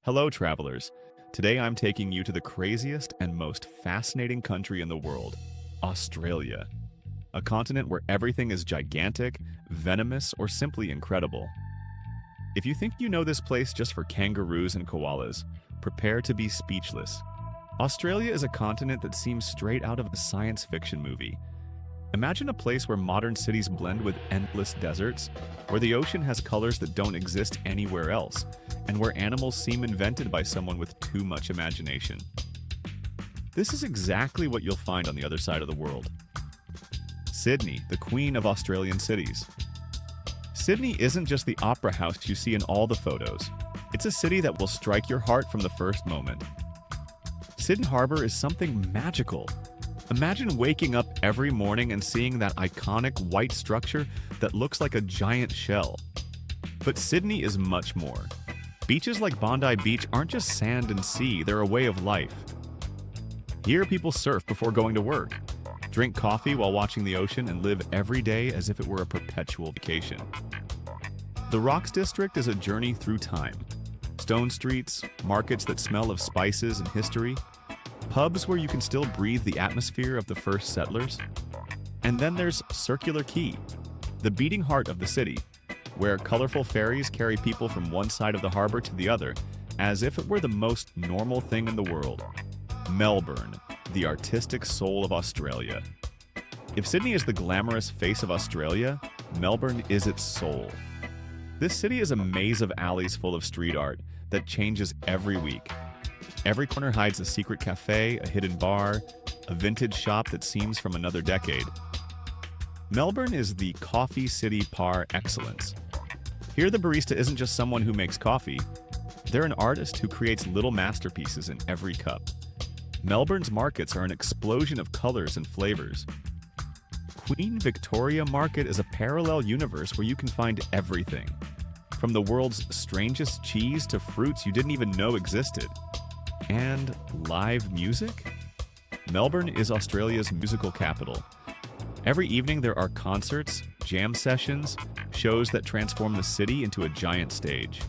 Hello, travelers. Today I'm taking you to the craziest and most fascinating country in the world, Australia. A continent where everything is gigantic, venomous, or simply incredible. If you think you know this place just for kangaroos and koalas, prepare to be speechless. Australia is a continent that seems straight out of a science fiction movie. Imagine a place where modern cities blend with endless deserts, where the ocean has colors that don't exist anywhere else, and where animals seem invented by someone with too much imagination. This is exactly what you'll find on the other side of the world. Sydney, the queen of Australian cities. Sydney isn't just the opera house you see in all the photos. It's a city that will strike your heart from the first moment. Sydney Harbour is something magical. Imagine waking up every morning and seeing that iconic white structure that looks like a giant shell. But Sydney is much more. Beaches like Bondi Beach aren't just sand and sea, they're a way of life. Here people surf before going to work, drink coffee while watching the ocean, and live every day as if it were a perpetual vacation. The Rocks District is a journey through time. Stone streets, markets that smell of spices and history, pubs where you can still breathe the atmosphere of the first settlers. And then there's Circular Quay, the beating heart of the city, where colorful ferries carry people from one side of the harbor to the other, as if it were the most normal thing in the world. Melbourne, the artistic soul of Australia. If Sydney is the glamorous face of Australia, Melbourne is its soul. This city is a maze of alleys full of street art that changes every week. Every corner hides a secret cafe, a hidden bar, a vintage shop that seems from another decade. Melbourne is the coffee city par excellence. Here the barista isn't just someone who makes coffee. They're an artist who creates little masterpieces in every cup. Melbourne's markets are an explosion of colors and flavors. Queen Victoria Market is a parallel universe where you can find everything, from the world's strangest cheese to fruits you didn't even know existed. And live music? Melbourne is Australia's musical capital. Every evening there are concerts, jam sessions, shows that transform the city into a giant stage.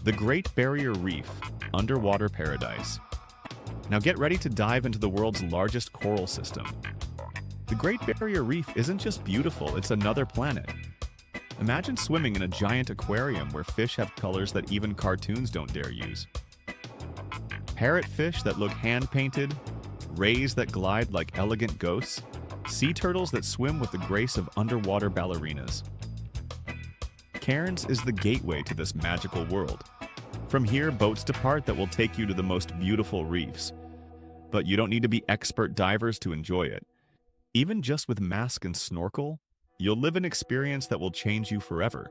The Great Barrier Reef, underwater paradise. Now get ready to dive into the world's largest coral system. The Great Barrier Reef isn't just beautiful, it's another planet. Imagine swimming in a giant aquarium where fish have colors that even cartoons don't dare use. Parrotfish that look hand-painted, rays that glide like elegant ghosts, sea turtles that swim with the grace of underwater ballerinas. Cairns is the gateway to this magical world. From here, boats depart that will take you to the most beautiful reefs. But you don't need to be expert divers to enjoy it. Even just with mask and snorkel, you'll live an experience that will change you forever.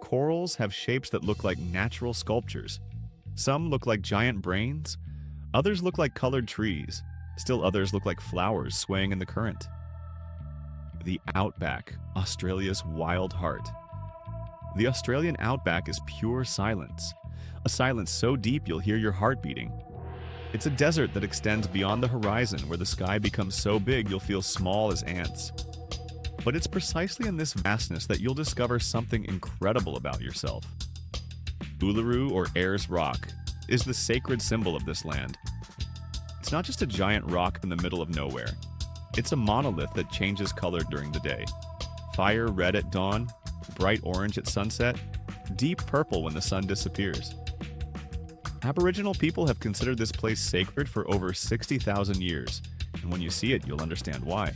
Corals have shapes that look like natural sculptures. Some look like giant brains, others look like colored trees, still others look like flowers swaying in the current. The Outback, Australia's wild heart. The Australian Outback is pure silence, a silence so deep you'll hear your heart beating. It's a desert that extends beyond the horizon where the sky becomes so big you'll feel small as ants. But it's precisely in this vastness that you'll discover something incredible about yourself. Uluru, or Ayers Rock, is the sacred symbol of this land. It's not just a giant rock in the middle of nowhere. It's a monolith that changes color during the day. Fire red at dawn, bright orange at sunset, deep purple when the sun disappears. Aboriginal people have considered this place sacred for over 60,000 years, and when you see it, you'll understand why.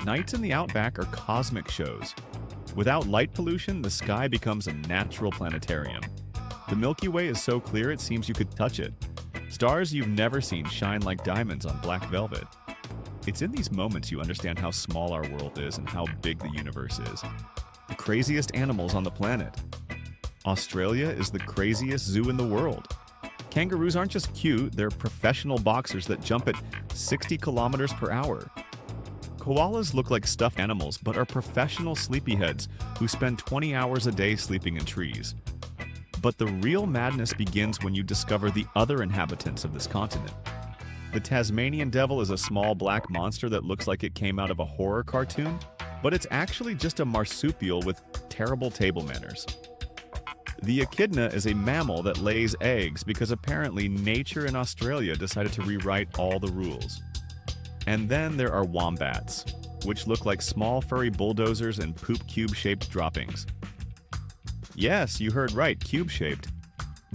Nights in the Outback are cosmic shows. Without light pollution, the sky becomes a natural planetarium. The Milky Way is so clear it seems you could touch it. Stars you've never seen shine like diamonds on black velvet. It's in these moments you understand how small our world is and how big the universe is. The craziest animals on the planet. Australia is the craziest zoo in the world. Kangaroos aren't just cute, they're professional boxers that jump at 60 kilometers per hour. Koalas look like stuffed animals, but are professional sleepyheads who spend 20 hours a day sleeping in trees. But the real madness begins when you discover the other inhabitants of this continent. The Tasmanian devil is a small black monster that looks like it came out of a horror cartoon, but it's actually just a marsupial with terrible table manners. The echidna is a mammal that lays eggs because apparently nature in Australia decided to rewrite all the rules. And then there are wombats, which look like small furry bulldozers and poop cube-shaped droppings. Yes, you heard right, cube-shaped.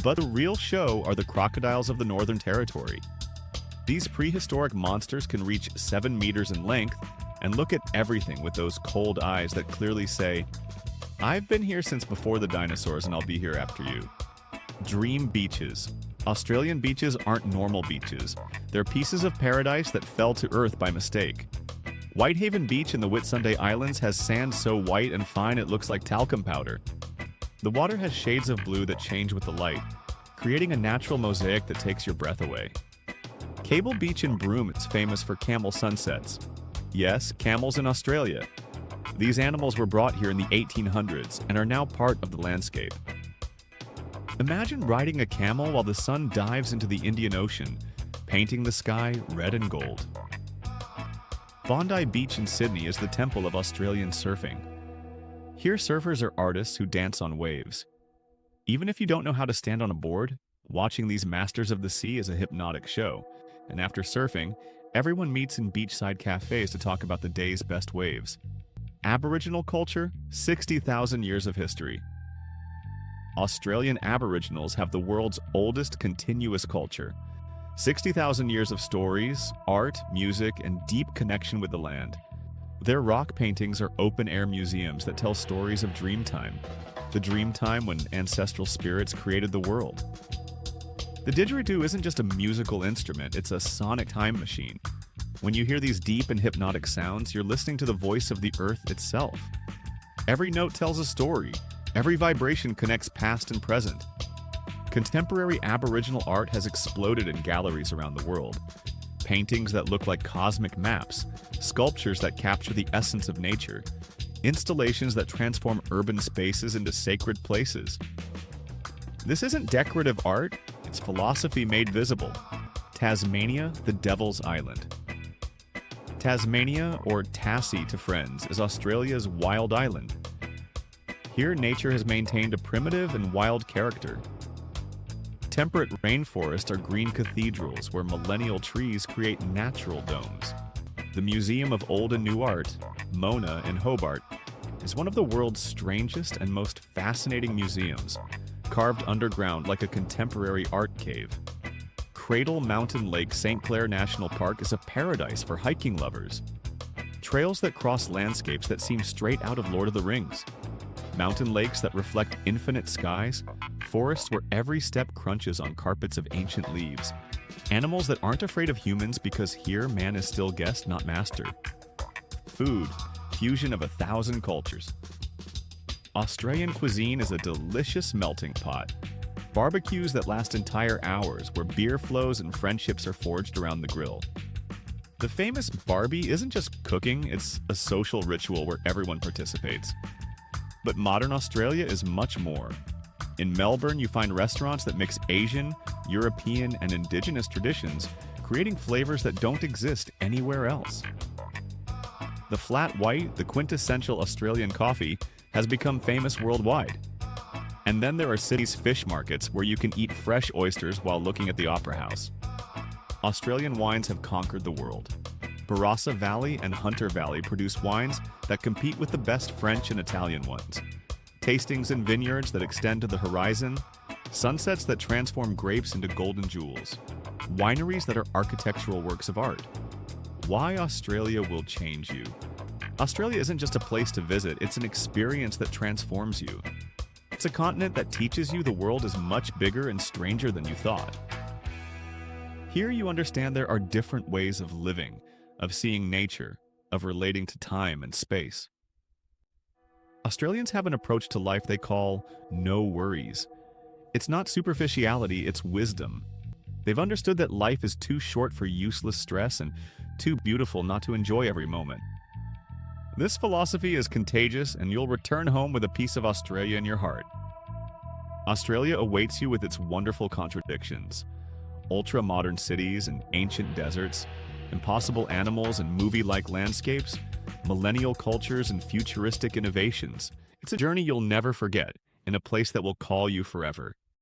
But the real show are the crocodiles of the Northern Territory. These prehistoric monsters can reach 7 meters in length and look at everything with those cold eyes that clearly say, "I've been here since before the dinosaurs and I'll be here after you." Dream beaches. Australian beaches aren't normal beaches. They're pieces of paradise that fell to earth by mistake. Whitehaven Beach in the Whitsunday Islands has sand so white and fine it looks like talcum powder. The water has shades of blue that change with the light, creating a natural mosaic that takes your breath away. Cable Beach in Broome is famous for camel sunsets. Yes, camels in Australia. These animals were brought here in the 1800s and are now part of the landscape. Imagine riding a camel while the sun dives into the Indian Ocean, painting the sky red and gold. Bondi Beach in Sydney is the temple of Australian surfing. Here surfers are artists who dance on waves. Even if you don't know how to stand on a board, watching these masters of the sea is a hypnotic show. And after surfing, everyone meets in beachside cafes to talk about the day's best waves. Aboriginal culture, 60,000 years of history. Australian Aboriginals have the world's oldest continuous culture. 60,000 years of stories, art, music, and deep connection with the land. Their rock paintings are open-air museums that tell stories of Dreamtime, the Dreamtime when ancestral spirits created the world. The didgeridoo isn't just a musical instrument, it's a sonic time machine. When you hear these deep and hypnotic sounds, you're listening to the voice of the earth itself. Every note tells a story. Every vibration connects past and present. Contemporary Aboriginal art has exploded in galleries around the world. Paintings that look like cosmic maps, sculptures that capture the essence of nature, installations that transform urban spaces into sacred places. This isn't decorative art, it's philosophy made visible. Tasmania, the Devil's Island. Tasmania, or Tassie to friends, is Australia's wild island. Here, nature has maintained a primitive and wild character. Temperate rainforests are green cathedrals where millennial trees create natural domes. The Museum of Old and New Art, Mona in Hobart, is one of the world's strangest and most fascinating museums, carved underground like a contemporary art cave. Cradle Mountain Lake St. Clair National Park is a paradise for hiking lovers. Trails that cross landscapes that seem straight out of Lord of the Rings. Mountain lakes that reflect infinite skies, forests where every step crunches on carpets of ancient leaves, animals that aren't afraid of humans because here man is still guest, not master. Food, fusion of 1,000 cultures. Australian cuisine is a delicious melting pot. Barbecues that last entire hours where beer flows and friendships are forged around the grill. The famous Barbie isn't just cooking, it's a social ritual where everyone participates. But modern Australia is much more. In Melbourne, you find restaurants that mix Asian, European, and Indigenous traditions, creating flavors that don't exist anywhere else. The flat white, the quintessential Australian coffee, has become famous worldwide. And then there are Sydney's fish markets where you can eat fresh oysters while looking at the Opera House. Australian wines have conquered the world. Barossa Valley and Hunter Valley produce wines that compete with the best French and Italian ones. Tastings in vineyards that extend to the horizon, sunsets that transform grapes into golden jewels, wineries that are architectural works of art. Why Australia will change you. Australia isn't just a place to visit, it's an experience that transforms you. It's a continent that teaches you the world is much bigger and stranger than you thought. Here you understand there are different ways of living, of seeing nature, of relating to time and space. Australians have an approach to life they call no worries. It's not superficiality, it's wisdom. They've understood that life is too short for useless stress and too beautiful not to enjoy every moment. This philosophy is contagious, and you'll return home with a piece of Australia in your heart. Australia awaits you with its wonderful contradictions. Ultra-modern cities and ancient deserts, impossible animals and movie-like landscapes, millennial cultures and futuristic innovations. It's a journey you'll never forget, in a place that will call you forever.